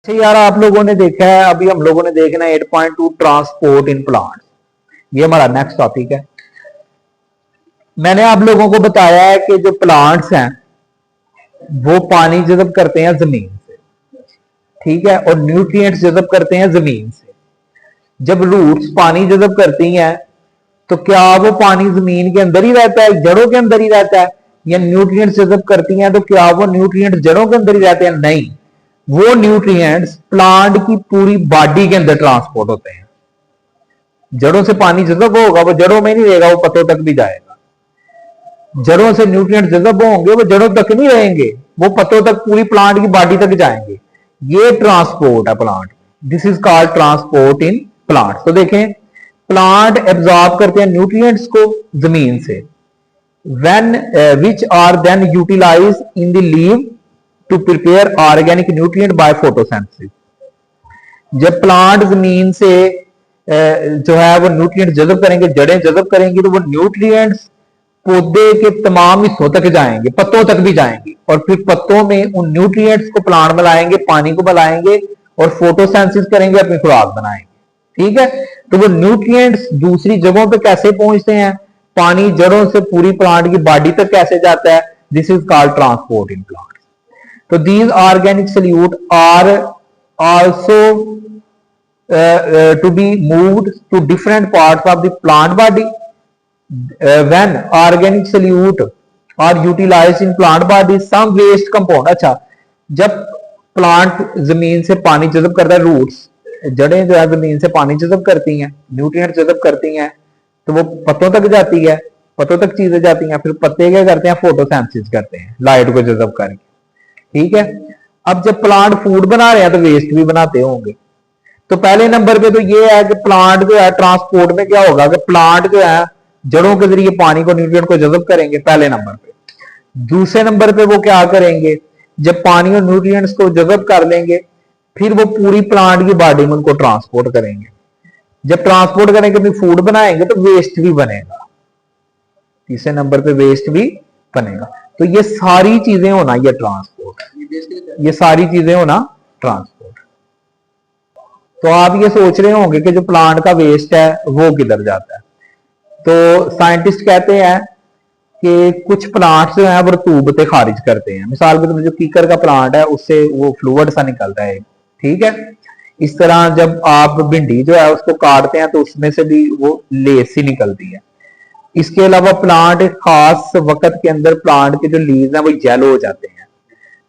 अच्छा यार, आप लोगों ने देखा है, अभी हम लोगों ने देखना है 8.2 ट्रांसपोर्ट इन प्लांट। ये हमारा नेक्स्ट टॉपिक है। मैंने आप लोगों को बताया है कि जो प्लांट्स हैं वो पानी जज़ब करते हैं जमीन से, ठीक है, और न्यूट्रिएंट्स जज़ब करते हैं जमीन से। जब रूट्स पानी जज़ब करती हैं तो क्या वो पानी जमीन के अंदर ही रहता है, जड़ों के अंदर ही रहता है, या न्यूट्रिएंट्स जज़ब करती हैं तो क्या वो न्यूट्रिएंट्स जड़ों के अंदर ही रहते हैं? नहीं, वो न्यूट्रिएंट्स प्लांट की पूरी बॉडी के अंदर ट्रांसपोर्ट होते हैं। जड़ों से पानी जज़ब होगा, वो जड़ों में नहीं रहेगा, वो पत्तों तक भी जाएगा। जड़ों से न्यूट्रिएंट जज़ब होंगे, वो जड़ों तक नहीं रहेंगे, वो पत्तों तक, पूरी प्लांट की बॉडी तक जाएंगे। ये ट्रांसपोर्ट है plant. This is called transport in plant. तो देखें, प्लांट एब्जॉर्ब करते हैं न्यूट्रिएंट्स को जमीन से, when which are then utilized in the leaf to prepare organic nutrient by photosynthesis। जब प्लांट जमीन से जो है वो न्यूट्रिएंट जज़ब करेंगे, जड़ें जज़ब करेंगी, तो वो न्यूट्रिएंट्स पौधे के तमाम हिस्सों तक जाएंगे, पत्तों तक भी जाएंगे, और फिर पत्तों में उन न्यूट्रिएंट्स को प्लांट मिलाएंगे, पानी को मिलाएंगे और फोटोसिंथेसिस करेंगे, अपनी खुराक बनाएंगे। ठीक है, तो वो न्यूट्रिएंट्स दूसरी जगहों पे कैसे पहुंचते हैं, पानी जड़ों से पूरी प्लांट की बॉडी तक कैसे जाता है, this is called transport in plant. तो these organic solute are also to be moved to different parts of the plant body when organic solute are utilized in plant body some waste compound। अच्छा, जब plant जमीन से पानी जज़ब करता है, roots, जड़ें जो है जमीन से पानी जज़ब करती हैं, न्यूट्रिएंट जज़ब करती हैं, तो वो पत्तों तक जाती है, पत्तों तक चीजें जाती हैं, फिर पत्ते क्या करते हैं, फोटोसिंथेसिस करते हैं लाइट को जज़ब करके। ठीक है, अब जब प्लांट फूड बना रहे हैं तो वेस्ट भी बनाते होंगे। तो पहले नंबर पे तो ये है कि प्लांट जो है ट्रांसपोर्ट में क्या होगा कि प्लांट जो है जड़ों के जरिए पानी को, न्यूट्रिएंट को जज़ब करेंगे पहले नंबर पे। दूसरे नंबर पे वो क्या करेंगे, जब पानी और न्यूट्रिएंट्स को जज़ब कर लेंगे, फिर वो पूरी प्लांट की बॉडी में उनको ट्रांसपोर्ट करेंगे। जब ट्रांसपोर्ट करेंगे फिर फूड बनाएंगे तो वेस्ट भी बनेगा। तीसरे नंबर पे वेस्ट भी बनेगा। तो ये सारी चीजें होना, ये ट्रांसपोर्ट, ये सारी चीजें होना ट्रांसपोर्ट। तो आप ये सोच रहे होंगे कि जो प्लांट का वेस्ट है वो किधर जाता है। तो साइंटिस्ट कहते हैं कि कुछ प्लांट्स जो है वो रतूबतें खारिज करते हैं। मिसाल के तौर पर जो कीकर का प्लांट है उससे वो फ्लूइड सा निकलता है, ठीक है। इस तरह जब आप भिंडी जो है उसको काटते हैं तो उसमें से भी वो लेस सी निकलती है। इसके अलावा प्लांट एक खास वक्त के अंदर प्लांट के जो लीव्स हैं वो येलो हो जाते हैं,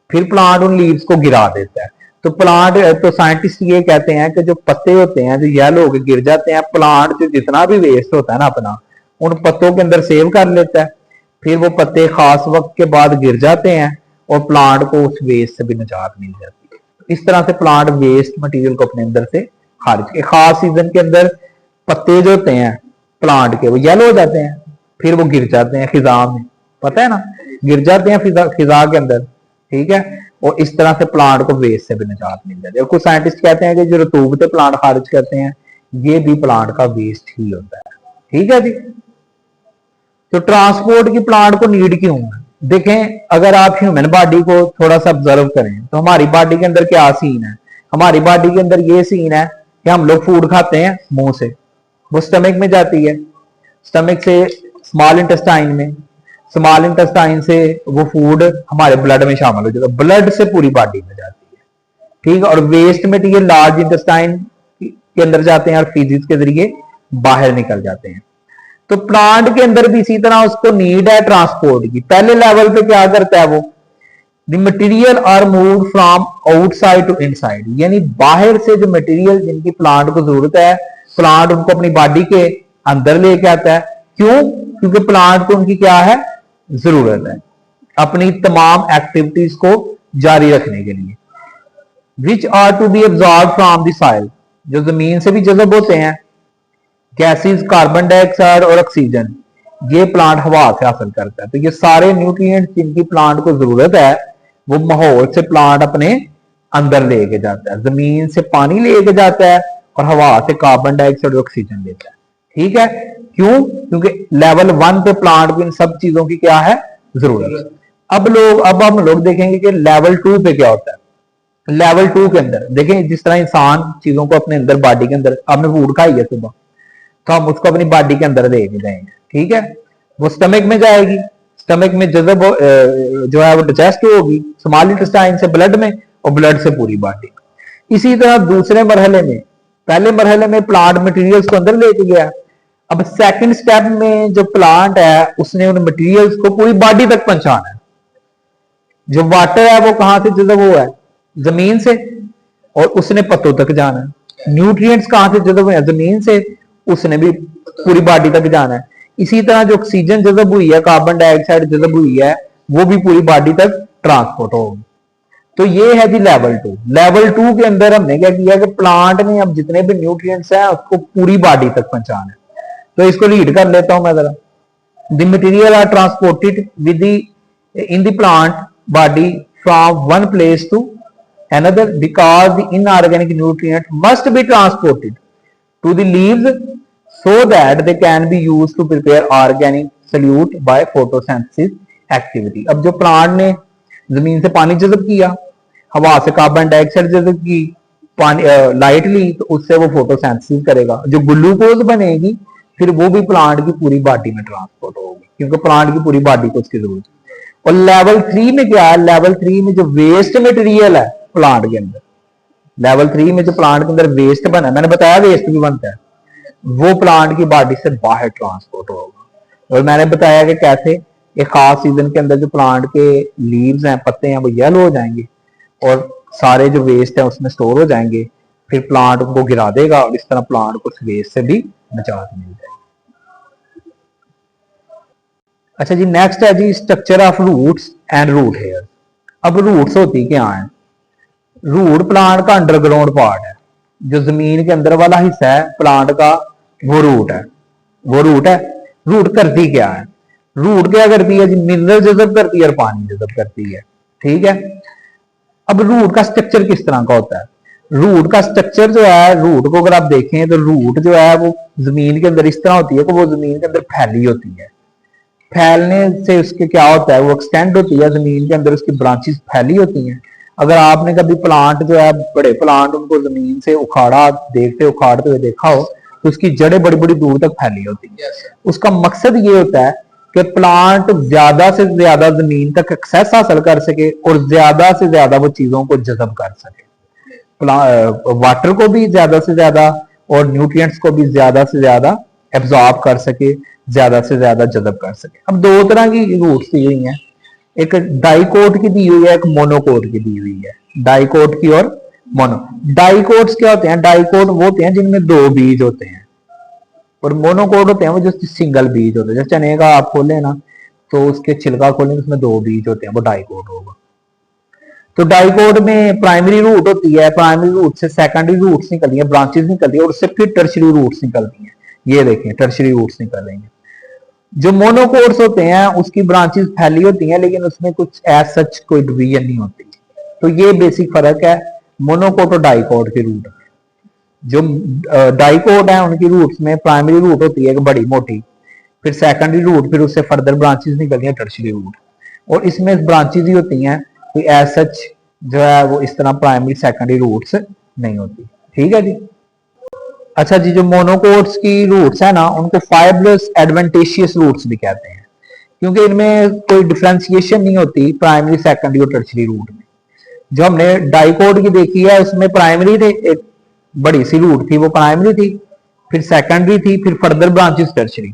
फिर प्लांट उन लीव्स को गिरा देता है। तो प्लांट, तो साइंटिस्ट ये कहते हैं कि जो पत्ते होते हैं जो येलो होकर गिर जाते हैं, प्लांट जो जितना भी वेस्ट होता है ना अपना, उन पत्तों के अंदर सेव कर लेता है। फिर वो पत्ते खास वक्त के बाद गिर जाते हैं और प्लांट को उस वेस्ट से भी निजात मिल जाती है। इस तरह से प्लांट वेस्ट मटेरियल को अपने अंदर से खारिज के, खास सीजन के अंदर पत्ते जो होते हैं प्लांट के वो येलो हो जाते हैं, फिर वो गिर जाते हैं खिजा में, पता है ना, गिर जाते हैं खिजा के अंदर। ठीक है, और इस तरह से प्लांट को वेस्ट से भी निजात मिल जाती है। और कुछ साइंटिस्ट कहते हैं कि जो रतूबतें प्लांट खारिज करते हैं ये भी प्लांट का वेस्ट ही होता है। ठीक है जी। तो ट्रांसपोर्ट की प्लांट को नीड क्यों है? देखें, अगर आप ह्यूमन बॉडी को थोड़ा सा ऑब्जर्व करें तो हमारी बॉडी के अंदर क्या सीन है। हमारी बॉडी के अंदर ये सीन है कि हम लोग फूड खाते हैं मुंह से, वो स्टमक में जाती है, स्टमक से स्मॉल इंटेस्टाइन में, स्मॉल इंटेस्टाइन से वो फूड हमारे ब्लड में शामिल हो जाता है, ब्लड से पूरी बॉडी में जाती है। ठीक है, और वेस्ट मटेरियल लार्ज इंटेस्टाइन के अंदर जाते हैं और फीसिस के जरिए बाहर निकल जाते हैं। तो प्लांट के अंदर भी इसी तरह उसको नीड है ट्रांसपोर्ट की। पहले लेवल पे क्या करता है वो, the material are moved from outside to inside, यानी बाहर से जो मटेरियल जिनकी प्लांट को जरूरत है, प्लांट उनको अपनी बॉडी के अंदर लेके आता है। क्यों? क्योंकि प्लांट को उनकी क्या है, जरूरत है अपनी तमाम एक्टिविटीज को जारी रखने के लिए। Which are to be absorb from the soil, जो जमीन से भी जज़ब होते हैं, गैसेस, कार्बन डाइऑक्साइड और ऑक्सीजन, ये प्लांट हवा से हासिल करता है। तो ये सारे न्यूट्रिएंट्स जिनकी प्लांट को जरूरत है वो माहौल से प्लांट अपने अंदर लेके जाता है, जमीन से पानी लेके जाता है और हवा से कार्बन डाइऑक्साइड और ऑक्सीजन लेता है। ठीक है, क्यों? क्योंकि लेवल 1 पे प्लांट को इन सब चीजों की क्या है, जरूरत। अब हम लोग देखेंगे कि लेवल 2 पे क्या होता है। लेवल 2 के अंदर देखें, जिस तरह इंसान चीजों को अपने अंदर बॉडी के अंदर, आपने फूड खाई है सुबह, तो हम उसको अपनी बॉडी के अंदर दे देंगे, ठीक है, वो स्टमक में जाएगी, स्टमक में जजब जो है वो डाइजेस्ट होगी स्मॉल इंटेस्टाइन से ब्लड में, और ब्लड से पूरी बॉडी। इसी तरह दूसरे मरहले में, पहले मरहले में प्लांट मटेरियल्स को अंदर लेके गया, अब सेकंड स्टेप में जो प्लांट है उसने उन मटेरियल्स को पूरी बॉडी तक पहुंचाना है। जो वाटर है वो कहां से जजब हुआ है, जमीन से, और उसने पत्तों तक जाना है। न्यूट्रिएंट्स कहां से जजब हुए हैं, जमीन से, उसने भी पूरी बॉडी तक जाना है। इसी तरह जो ऑक्सीजन जजब हुई है, कार्बन डाइऑक्साइड जजब हुई है, वो भी पूरी बॉडी तक ट्रांसपोर्ट होगी। तो ये है जी लेवल 2। लेवल 2 के अंदर हमने क्या किया कि प्लांट ने अब जितने भी न्यूट्रिएंट्स हैं उसको पूरी बॉडी तक पहुंचाना है। तो इसको रीड कर लेता हूं मैं जरा। The material are transported within the plant body from one place to another because the inorganic nutrient must be transported to the leaves so that they can be used to prepare organic solute by photosynthesis activity। अब जो plant ने जमीन से पानी जज़ब किया, हवा से carbon dioxide जज़ब की, पानी लाइट ली, तो उससे वो फोटोसिंथेसिस करेगा, जो ग्लूकोज बनेगी फिर वो भी प्लांट की पूरी बॉडी में ट्रांसपोर्ट होगी, क्योंकि प्लांट की पूरी बॉडी को उसकी जरूरत है। और लेवल 3 में क्या है, लेवल 3 में जो वेस्ट मटेरियल है प्लांट के अंदर, लेवल 3 में जो प्लांट के अंदर वेस्ट बना, मैंने बताया वेस्ट भी बनता है, वो प्लांट की बॉडी से बाहर ट्रांसपोर्ट होगा। और मैंने बताया कि कैसे एक खास सीजन के अंदर जो प्लांट के लीव्स हैं, पत्ते हैं, वो येलो हो जाएंगे और सारे जो वेस्ट है उसमें स्टोर हो जाएंगे, फिर प्लांट उनको गिरा देगा और इस तरह प्लांट को उस वेस्ट से भी निजात मिल जाएगी। अच्छा जी, नेक्स्ट है जी structure of roots and root hair. अब रूट्स होती क्या है, रूट प्लांट का अंडरग्राउंड पार्ट है, जो जमीन के अंदर वाला हिस्सा है प्लांट का, वो रूट है, वो रूट है। रूट करती क्या है, रूट क्या करती है जी, मिनरल जज़ब करती है और पानी जज़ब करती है, ठीक है। अब रूट का स्ट्रक्चर किस तरह का होता है, रूट का स्ट्रक्चर जो है, रूट को अगर आप देखें तो रूट जो है वो जमीन के अंदर इस तरह होती है कि वो जमीन के अंदर फैली होती है, फैलने से उसके क्या होता है, वो एक्सटेंड होती है, जमीन के अंदर उसकी ब्रांचेस फैली होती हैं। अगर आपने कभी प्लांट जो है, बड़े प्लांट उनको जमीन से उखाड़ते हुए देखा हो, तो उसकी जड़ें बड़ी बड़ी दूर तक फैली होती है। उसका मकसद ये होता है कि प्लांट ज्यादा से ज्यादा जमीन तक एक्सेस हासिल कर सके और ज्यादा से ज्यादा वो चीजों को जज़ब कर सके, वाटर को भी ज्यादा से ज्यादा और न्यूट्रिएंट्स को भी ज्यादा से ज्यादा एब्जॉर्ब कर सके, ज्यादा से ज्यादा जज़ब कर सके। अब दो तरह की रूट्स दी हुई हैं, एक डाइकोट की दी हुई है, एक मोनोकोट की दी हुई है, डाइकोट की और मोनो। डाइकोट्स क्या होते हैं, डाइकोट वो होते हैं जिनमें 2 बीज होते हैं, और मोनोकोट होते हैं वो जो सिंगल बीज होते हैं। जैसे चने का आप खोले ना, तो उसके छिलका खोलें उसमें 2 बीज होते हैं, वो डाइकोट होगा। तो डाइकोट में प्राइमरी रूट होती है, प्राइमरी रूट से सेकेंडरी रूट्स निकलती है, ब्रांचेस निकलती है, और उससे फिर टर्शरी रूट्स निकलती हैं। ये देखें टर्शरी रूट्स निकल रही हैं। जो मोनोकोट्स होते हैं उसकी ब्रांचेस फैली होती हैं, लेकिन उसमें कुछ एज सच कोई डिवीजन नहीं होती। तो ये बेसिक फर्क है मोनोकोट और डाइकोट के रूट में। जो डाइकोट है उनकी रूट्स में प्राइमरी रूट होती है एक बड़ी मोटी, फिर सेकेंडरी रूट, फिर उससे फर्दर ब्रांचेस निकलती हैं टर्शरी रूट, और इसमें ब्रांचेस ही होती हैं, कोई एज सच जो है वो इस तरह प्राइमरी सेकेंडरी रूट्स नहीं होती, ठीक है जी। अच्छा जी, जो मोनोकोट्स की रूट्स है ना, उनको फाइब्रस एडवेंटेशियस रूट्स भी कहते हैं, क्योंकि इनमें कोई डिफरेंशिएशन नहीं होती प्राइमरी सेकेंडरी और टर्शरी रूट में। जो हमने डाइकोट की देखी है उसमें प्राइमरी थे, एक बड़ी सी रूट थी वो प्राइमरी थी, फिर सेकेंडरी थी, फिर फर्दर ब्रांचेस टर्शरी।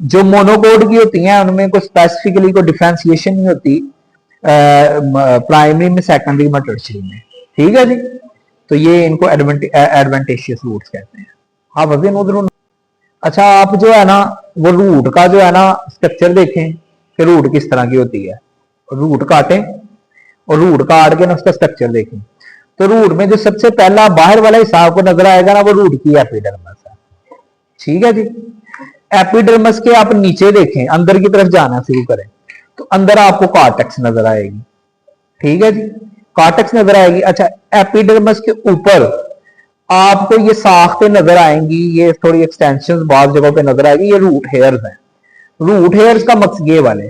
जो मोनोकोट की होती हैं उनमें कोई स्पेसिफिकली कोई डिफरेंशिएशन नहीं होती प्राइमरी में, सेकेंडरी में, टर्शरी में, ठीक है जी। तो ये इनको एडवेंटेशियस रूट्स कहते हैं। हाँ वजन उधर। अच्छा, आप जो है ना वो रूट का जो है ना स्ट्रक्चर देखें कि रूट किस तरह की होती है, रूट काटें और रूट काट के ना उसका स्ट्रक्चर देखें। तो रूट में जो सबसे पहला बाहर वाला हिस्सा आपको नजर आएगा ना, वो रूट की एपिडर्मिस है, ठीक है जी। एपिडर्मिस के आप नीचे देखें, अंदर की तरफ जाना शुरू करें, तो अंदर आपको कॉर्टेक्स नजर आएगी, ठीक है जी, कॉर्टेक्स नजर आएगी। अच्छा, एपिडर्मिस के ऊपर आपको ये साख्तें नजर आएंगी, ये थोड़ी एक्सटेंशन बाद जगहों पे नजर आएगी, ये रूट हेयर्स हैं। रूट हेयर्स का मकसद ये वाले,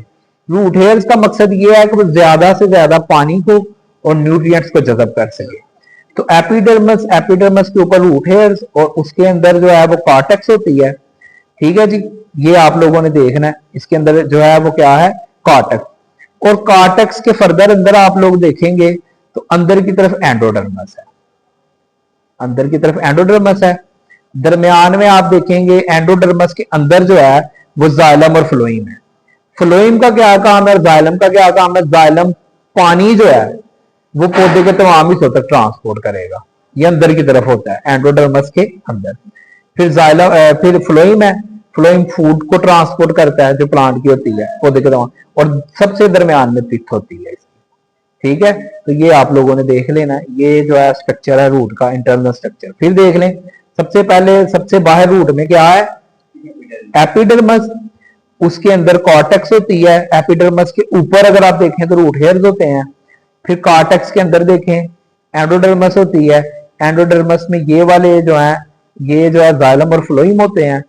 रूट हेयर्स का मकसद ये है कि वो ज्यादा से ज्यादा पानी को और न्यूट्रिएंट्स को जज़ब कर सके। तो एपिडर्मस, एपिडर्मस के ऊपर रूट हेयर्स और उसके अंदर जो है वो कॉर्टेक्स होती है। ठीक है जी, ये आप लोगों ने देखना है, इसके अंदर जो है वो क्या है, कॉर्टेक्स। और कॉर्टेक्स के फर्दर अंदर आप लोग देखेंगे तो अंदर की तरफ एंडोडर्मस है, अंदर की तरफ एंडोडर्मस है। दरमियान में आप देखेंगे एंडोडर्मस के अंदर जो है वो जाइलम और फ्लोएम है। फ्लोएम का क्या काम है, जाइलम का क्या काम है, जाइलम पानी जो है वो पौधे के तमाम हिस्सों तक ट्रांसपोर्ट करेगा, ये अंदर की तरफ होता है एंडोडर्मस के अंदर। फिर जाइलम, फिर फ्लोएम है, फ्लोएम फूड को ट्रांसपोर्ट करता है जो प्लांट की होती है पौधे के तमाम, और सबसे दरमियान में पिथ होती है। ठीक है, तो ये आप लोगों ने देख लेना, ये जो है स्ट्रक्चर है रूट का, इंटरनल स्ट्रक्चर। फिर देख लें, सबसे पहले सबसे बाहर रूट में क्या है, एपिडर्मस, उसके अंदर कॉर्टेक्स होती है। एपिडर्मस के ऊपर अगर आप देखें तो रूट हेयर्स होते हैं। फिर कॉर्टेक्स के अंदर देखें एंडोडर्मस होती है। एंडोडर्मस में ये वाले जो है, ये जो है जाइलम और फ्लोएम होते हैं।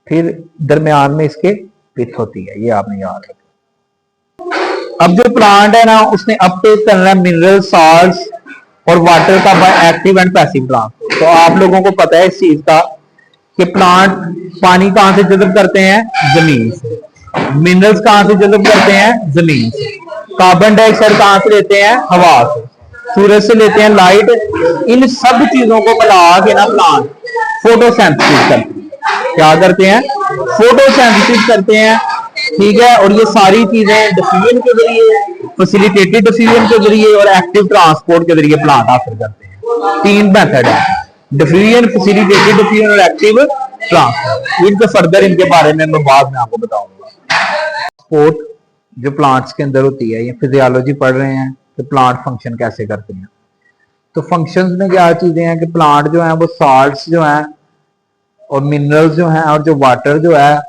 फिर दरमियान में इसके पिथ होती है, ये आपने याद रखना। अब जो प्लांट है ना, उसने अपटेक करना है मिनरल, साल्ट्स और वाटर का by active and passive transport. तो आप लोगों को पता है इस चीज का कि प्लांट पानी कहां से जज़ब करते हैं, जमीन से। मिनरल्स कहां से जज़ब करते हैं, जमीन से। कार्बन डाइऑक्साइड कहां से लेते हैं, हवा से। सूरज से लेते हैं लाइट। इन सब चीजों को मिला के ना प्लांट फोटोसिंथेसिस करते हैं। क्या करते हैं, फोटोसिंथेसिस करते हैं। ठीक है, और ये सारी चीजें डिफ्यूजन के जरिए, फैसिलिटेटेड डिफ्यूजन के जरिए और एक्टिव ट्रांसपोर्ट के जरिए प्लांट हासिल करते हैं। तीन मेथड है, डिफ्यूजन, फैसिलिटेटेड डिफ्यूजन और एक्टिव ट्रांसपोर्ट। इनके फर्दर इनके बारे में मैं बाद में आपको बताऊंगा। ट्रांसपोर्ट जो प्लांट्स के अंदर होती है, ये फिजियोलॉजी पढ़ रहे हैं कि प्लांट फंक्शन कैसे करते हैं। तो फंक्शंस में क्या चीजें हैं कि प्लांट जो है वो साल्ट्स जो है और मिनरल्स जो है और जो वाटर जो है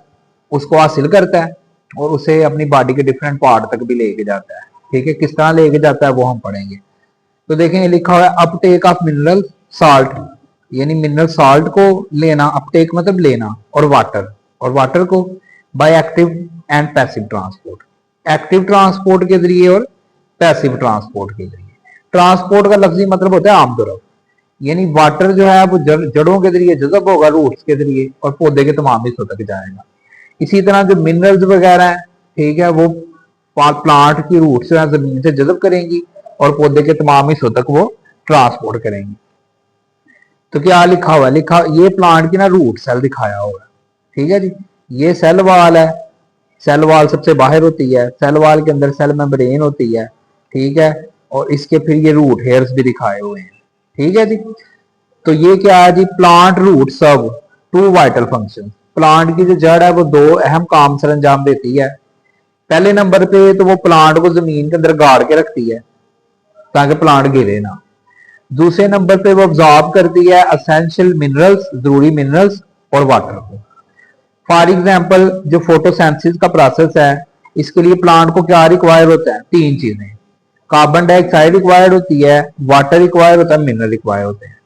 उसको हासिल करता है और उसे अपनी बॉडी के डिफरेंट पार्ट तक भी लेके जाता है। ठीक है, किस तरह लेके जाता है वो हम पढ़ेंगे। तो देखें लिखा हुआ है अपटेक ऑफ मिनरल साल्ट, यानी मिनरल साल्ट को लेना, अपटेक मतलब लेना, और वाटर को by active and passive transport, active transport के जरिए और पैसिव ट्रांसपोर्ट के जरिए। ट्रांसपोर्ट का लफ्जी मतलब होता है आमदोरफ्त, यानी वाटर जो है वो जड़ों के जरिए जज़ब होगा, रूट्स के जरिए, और पौधे के तमाम हिस्सों तक जाएगा। इसी तरह जो मिनरल्स वगैरह हैं, ठीक है, वो प्लांट की रूट्स जो है जमीन से जज़ब करेंगी और पौधे के तमाम हिस्सों तक वो ट्रांसपोर्ट करेंगी। तो क्या लिखा हुआ है, लिखा ये प्लांट की ना रूट सेल दिखाया हुआ है। ठीक है जी, ये सेल वाल है, सेल वाल सबसे बाहर होती है, सेल वाल के अंदर सेल मेम्ब्रेन होती है। ठीक है, और इसके फिर ये रूट हेयर्स भी दिखाए हुए हैं। ठीक है जी, तो ये क्या है जी, plant root serve to vital function. Plant की जो जड़ है वो दो अहम काम सर अंजाम देती है। पहले नंबर पे तो वो प्लांट को जमीन के अंदर गाड़ के रखती है ताकि प्लांट गिरे ना। दूसरे नंबर पे वो ऑब्जॉर्ब करती है एसेंशियल मिनरल्स, जरूरी मिनरल्स और वाटर को। फॉर एग्जांपल जो फोटोसिंथेसिस का प्रोसेस है, इसके लिए प्लांट को क्या रिक्वायर होता है, तीन चीजें, कार्बन डाइऑक्साइड रिक्वायर्ड होती है, वाटर रिक्वायर्ड होता है, मिनरल रिक्वायर्ड होते हैं।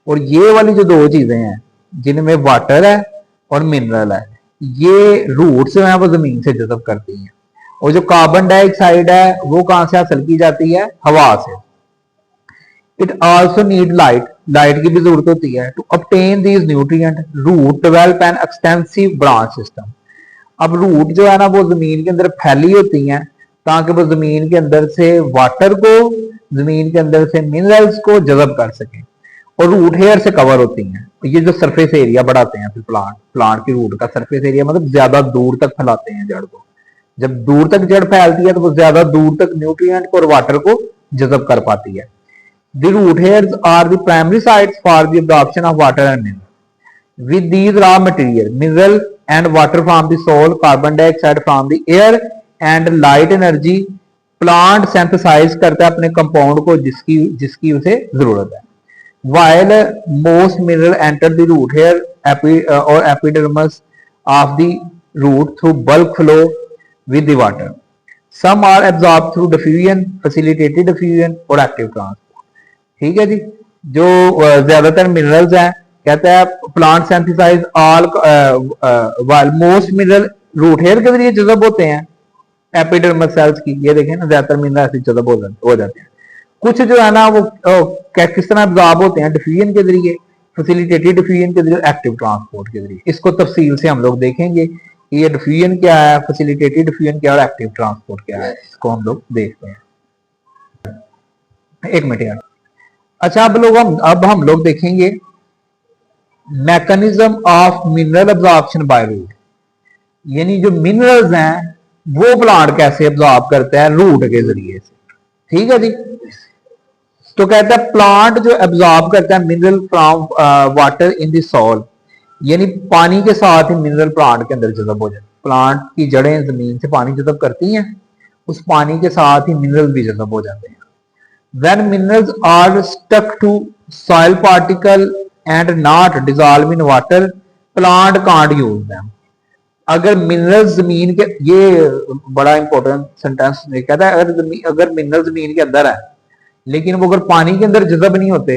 और ये वाली जो दो चीजें हैं जिनमें वाटर है और मिनरल है, ये रूट्स जो है वो जमीन से जज़ब करती हैं। और जो कार्बन डाइऑक्साइड है वो कहां से हासिल की जाती है, हवा से। It also need light, light की भी जरूरत होती है। To obtain these nutrient root develop an extensive branch system. अब रूट जो है ना वो जमीन के अंदर फैली होती हैं ताकि वो जमीन के अंदर से वाटर को, जमीन के अंदर से मिनरल्स को जज़ब कर सकें, और रूट हेयर से कवर होती हैं। तो ये जो सरफेस एरिया बढ़ाते हैं फिर प्लांट की रूट का सरफेस एरिया मतलब ज्यादा दूर तक फैलाते हैं जड़ को। जब दूर तक जड़ फैलती है तो वो ज्यादा दूर तक न्यूट्रिएंट को और वाटर को जज़ब कर पाती है। The root hairs are the primary sites for the absorption of water and mineral. With these raw material, mineral and water from the soil, carbon dioxide from the air and light energy, plant synthesize करता है अपने compound को जिसकी उसे जरूरत है। While most mineral enter the root hair or epidermis of the root through bulk flow with the water. Some are absorbed through diffusion, facilitated diffusion or active transport. ठीक है जी, जो ज्यादातर मिनरल्स हैं, कहता है plant synthesize almost mineral root hair के जरिए जज़ब होते हैं एपिडर्मस सेल्स की। ये देखें ना, ज्यादातर मिनरल ऐसे जज़ब हो जाते हैं। कुछ जो है ना वो किस तरह एब्जॉर्ब होते हैं, डिफ्यूजन के जरिए, फैसिलिटेटेड डिफ्यूजन के जरिए, एक्टिव ट्रांसपोर्ट के जरिए। इसको तफसील से हम लोग देखेंगे कि ये डिफ्यूजन क्या है, फैसिलिटेटेड डिफ्यूजन क्या है और एक्टिव ट्रांसपोर्ट क्या है, इसको हम लोग देखते हैं। एक मिनट यार। अच्छा, अब हम लोग देखेंगे mechanism of mineral absorption by root, यानी जो मिनरल्स हैं वो प्लांट कैसे एब्जॉर्ब करता है रूट के जरिए से। ठीक है जी। तो कहता है प्लांट जो एब्जॉर्ब करता है mineral from water in the soil, यानी पानी के साथ ही मिनरल प्लांट के अंदर जज़ब हो जाए। प्लांट की जड़ें जमीन से पानी जज़ब करती हैं, उस पानी के साथ ही मिनरल भी जज़ब हो जाते हैं। When minerals are stuck to soil particle and not dissolve in water, plant can't use them. अगर मिनरल जमीन के, ये बड़ा इंपॉर्टेंट सेंटेंस कहता है, अगर मिनरल जमीन के अंदर है लेकिन वो अगर पानी के अंदर जज़ब नहीं होते,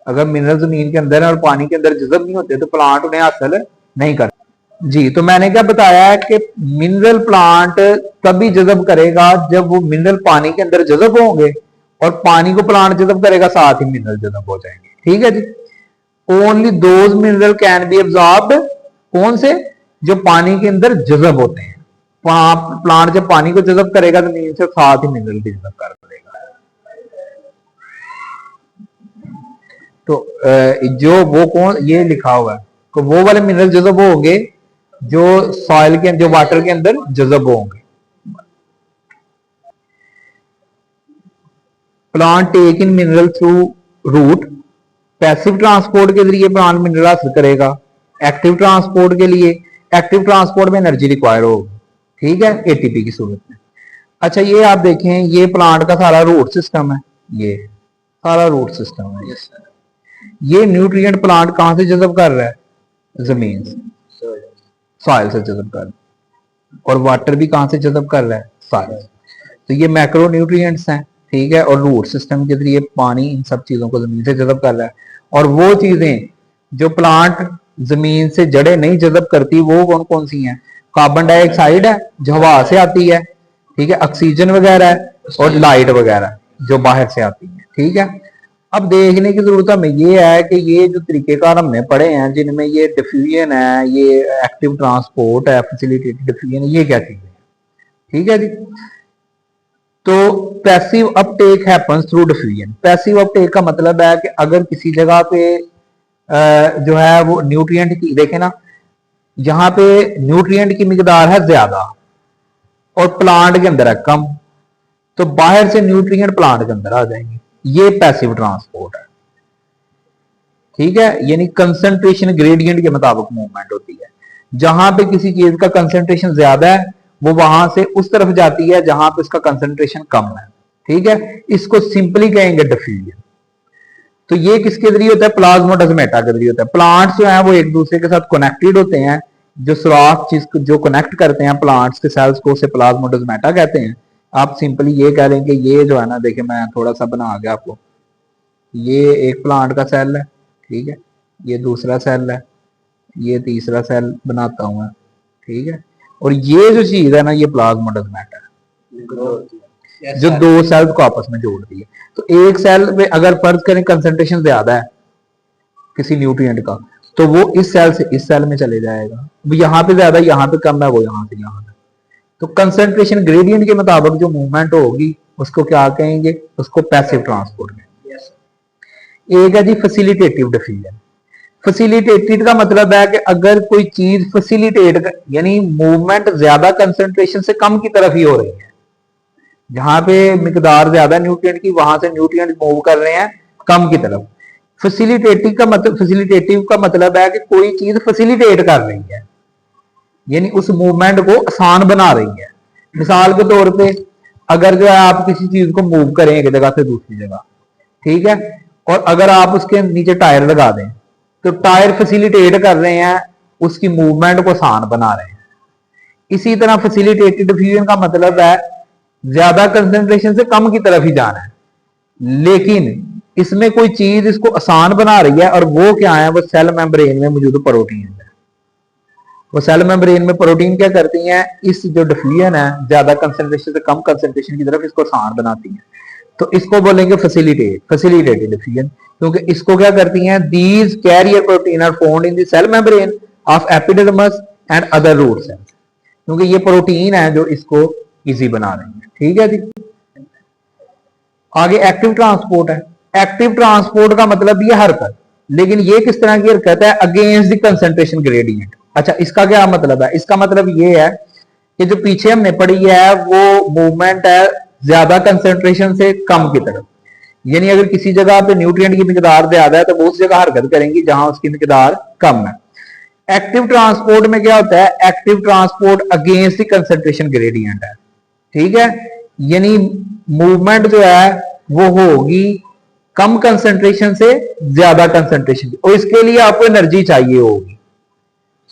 अगर मिनरल जमीन के अंदर है और पानी के अंदर जज़ब नहीं होते तो प्लांट उन्हें हासिल नहीं कर। जी, तो मैंने क्या बताया है कि मिनरल प्लांट तभी जज़ब करेगा जब वो मिनरल पानी के अंदर जज़ब होंगे और पानी को प्लांट जज़ब करेगा, साथ ही मिनरल जज़ब हो जाएंगे। ठीक है जी। Only those mineral can be absorbed, कौन से, जो पानी के अंदर जज़ब होते हैं। प्लांट जब पानी को जज़ब करेगा जमीन से, साथ ही मिनरल भी जज़ब कर देगा। तो जो वो कौन, ये लिखा हुआ है तो वो वाले मिनरल जज़ब होंगे जो सॉइल के, जो वाटर के अंदर जज़ब होंगे। Plant take in mineral through root, passive transport के जरिए प्लांट मिनरल हासिल करेगा। एक्टिव ट्रांसपोर्ट के लिए, एक्टिव ट्रांसपोर्ट में एनर्जी रिक्वायर होगी। ठीक है, एटीपी की सूरत में। अच्छा, ये आप देखें, ये प्लांट का सारा रूट सिस्टम है, ये सारा रूट सिस्टम है। ये न्यूट्रिएंट प्लांट कहां से जज़ब कर रहा है, जमीन से, सॉइल से जज़ब कर रहा है। और वाटर भी कहां से जज़ब कर रहा है, सॉइल। तो ये मैक्रो न्यूट्रिएंट्स हैं। ठीक है, और रूट सिस्टम के जरिए पानी इन सब चीजों को जमीन से जज़ब कर रहा है। और वो चीजें जो प्लांट जमीन से जड़ें नहीं जज़ब करती, वो कौन कौन सी हैं, कार्बन डाइऑक्साइड है जो हवा से आती है, ठीक है, ऑक्सीजन वगैरह है, और लाइट वगैरह जो बाहर से आती है। ठीक है। अब देखने की जरूरत हमें ये है कि ये जो तरीकेकार हमने पढ़े हैं, जिनमें ये डिफ्यूजन है, ये एक्टिव ट्रांसपोर्ट है, फैसिलिटेटेड डिफ्यूजन, ये क्या चीजें हैं। ठीक है जी। तो passive Uptake happens through diffusion. Passive Uptake का मतलब है कि अगर किसी जगह पे जो है वो न्यूट्रिएंट की, देखें ना, यहां पे न्यूट्रिएंट की मिकदार है ज्यादा और प्लांट के अंदर है कम, तो बाहर से न्यूट्रिएंट प्लांट के अंदर आ जाएंगे। ये पैसिव ट्रांसपोर्ट है। ठीक है, यानी कंसंट्रेशन ग्रेडियंट के मुताबिक मूवमेंट होती है। जहां पे किसी चीज का कंसंट्रेशन ज्यादा है वो वहां से उस तरफ जाती है जहां पे उसका कंसंट्रेशन कम है। ठीक है, इसको सिंपली कहेंगे डिफ्यूजन। तो ये किसके जरिए होता है, प्लाज्मोडेस्माटा के जरिए होता है। प्लांट्स जो है वो एक दूसरे के साथ कनेक्टेड होते हैं, जो सुराख चीज जो कनेक्ट करते हैं प्लांट्स के सेल्स को, उसे प्लाज्मोडेस्माटा कहते हैं। आप सिंपली ये कह दें कि ये जो है ना, देखिए मैं थोड़ा सा बना गया आपको, ये एक प्लांट का सेल है, ठीक है, ये दूसरा सेल है, ये तीसरा सेल बनाता हूं मैं। ठीक है, और ये जो चीज है ना, ये प्लाज्मोडेस्माटा है जो दो सेल्स को आपस में जोड़ती है। तो एक सेल में अगर फर्ज करें कंसंट्रेशन ज्यादा है किसी न्यूट्रिएंट का, तो वो इस सेल से इस सेल में चले जाएगा। यहाँ पे ज्यादा, यहाँ पे कम है, वो यहाँ से यहाँ पे। तो कंसंट्रेशन ग्रेडियंट के मुताबिक जो मूवमेंट होगी उसको क्या कहेंगे, उसको पैसिव ट्रांसपोर्ट कहेंगे। एक है जी फैसिलिटेटिव डिफ्यूजन। फैसिलिटेटेड का मतलब है कि अगर कोई चीज फैसिलिटेट, यानी मूवमेंट ज्यादा कंसंट्रेशन से कम की तरफ ही हो रही है, जहां पे मिकदार ज्यादा न्यूट्रिएंट की, वहां से न्यूट्रिएंट मूव कर रहे हैं कम की तरफ। फैसिलिटेटिव का मतलब है कि कोई चीज फैसिलिटेट कर रही है, यानी उस मूवमेंट को आसान बना रही है। मिसाल के तौर पे अगर जो है आप किसी चीज को मूव करें एक जगह से दूसरी जगह, ठीक है, और अगर आप उसके नीचे टायर लगा दें तो टायर फैसिलिटेट कर रहे हैं, उसकी मूवमेंट को आसान बना रहे हैं। इसी तरह फैसिलिटेटेड डिफ्यूजन का मतलब है ज्यादा कंसंट्रेशन से कम की तरफ ही जाना है, लेकिन इसमें कोई चीज इसको आसान बना रही है, और वो क्या है, वो सेल मेम्ब्रेन में मौजूद प्रोटीन है। वो सेल मेम्ब्रेन में प्रोटीन क्या करती हैं, इस जो डिफ्यूजन है ज्यादा कंसंट्रेशन से कम कंसंट्रेशन की तरफ इसको आसान बनाती है। तो इसको बोलेंगे फैसिलिटेटेड डिफीजन, क्योंकि इसको क्या करती हैं, these carrier protein are found in the cell membrane of epidermis and other root cells, क्योंकि ये प्रोटीन है जो इसको इजी बना रही है। ठीक है जी। आगे एक्टिव ट्रांसपोर्ट है। एक्टिव ट्रांसपोर्ट का मतलब ये हरकत, लेकिन ये किस तरह की हरकत है, अगेंस्ट द कंसंट्रेशन ग्रेडियंट। अच्छा, इसका क्या मतलब है, इसका मतलब ये है कि जो पीछे हमने पढ़ी है वो मूवमेंट है ज्यादा कंसंट्रेशन से कम की तरफ, यानी अगर किसी जगह पे न्यूट्रिएंट की मिकदार ज्यादा है तो वो उस जगह हरकत करेंगी जहां उसकी मिकदार कम है। एक्टिव ट्रांसपोर्ट में क्या होता है, active transport against the concentration gradient है। ठीक है, यानी मूवमेंट जो है वो होगी कम कंसंट्रेशन से ज्यादा कंसंट्रेशन, और इसके लिए आपको एनर्जी चाहिए होगी।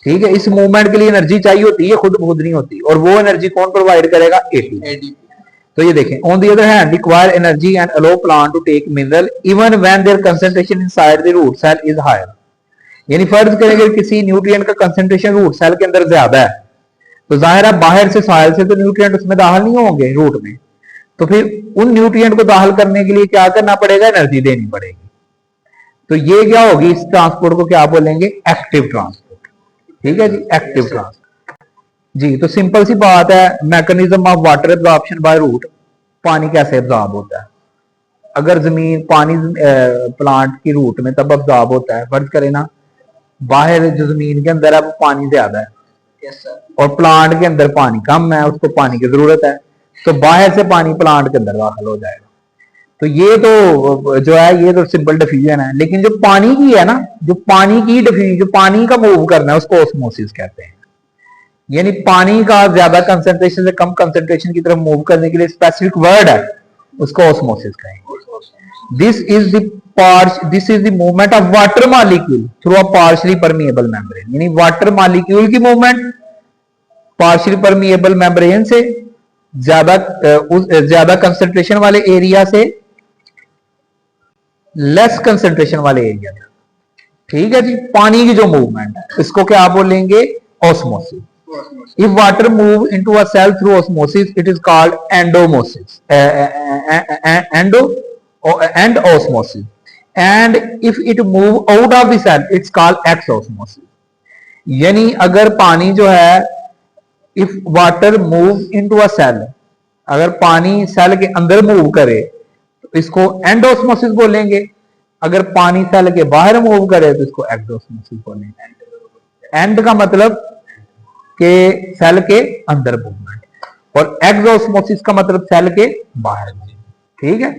ठीक है, इस मूवमेंट के लिए एनर्जी चाहिए होती है, खुद खुद नहीं होती, और वो एनर्जी कौन प्रोवाइड करेगा, एटीपी। तो ये देखें, on the other hand require energy and allow plant to take mineral even when their concentration inside the root cell is higher. यानी फर्ज करें अगर किसी न्यूट्रिएंट का कंसंट्रेशन रूट सेल के अंदर ज्यादा है, तो जाहिर है बाहर से सॉइल से तो न्यूट्रिएंट उसमें दाखिल नहीं होंगे रूट में, तो फिर उन न्यूट्रिएंट को दाखिल करने के लिए क्या करना पड़ेगा, एनर्जी देनी पड़ेगी। तो ये क्या होगी, इस ट्रांसपोर्ट को क्या बोलेंगे, एक्टिव ट्रांसपोर्ट। ठीक है जी, एक्टिव ट्रांसपोर्ट जी। तो सिंपल सी बात है, mechanism of water absorption by root, पानी कैसे एब्जॉर्ब होता है। अगर जमीन पानी प्लांट की रूट में तब एब्जॉर्ब होता है, फर्ज करें ना बाहर जो जमीन के अंदर है वो पानी ज्यादा है, और प्लांट के अंदर पानी कम है, उसको पानी की जरूरत है, तो बाहर से पानी प्लांट के अंदर दाखिल हो जाएगा। तो ये तो जो है ये तो सिंपल डिफ्यूजन है, लेकिन जो पानी की है ना, जो पानी की डिफ्यूजन, जो पानी का मूव करना है उसको ऑस्मोसिस कहते हैं। यानी पानी का ज्यादा कंसंट्रेशन से कम कंसंट्रेशन की तरफ मूव करने के लिए स्पेसिफिक वर्ड है, उसको ऑस्मोसिस कहेंगे। This is the movement of water molecule through a partially permeable membrane, यानी वाटर मॉलिक्यूल की मूवमेंट पार्शियली परमिएबल मेम्ब्रेन से ज्यादा कंसंट्रेशन वाले एरिया से लेस कंसंट्रेशन वाले एरिया में। ठीक है जी, पानी की जो मूवमेंट है इसको क्या बोलेंगे, osmosis. If water move into a cell through osmosis it is called endosmosis, and osmosis, and if it move out of the cell it's called exosmosis. यानी अगर पानी जो है, if water move into a cell, अगर पानी cell के अंदर move करे तो इसको एंडोस्मोसिस बोलेंगे, अगर पानी सेल के बाहर मूव करे तो इसको एक्सोस्मोसिस बोलेंगे। एंड का मतलब के सेल के अंदर मूवमेंट, और एक्सोस्मोसिस का मतलब सेल के बाहर। ठीक है।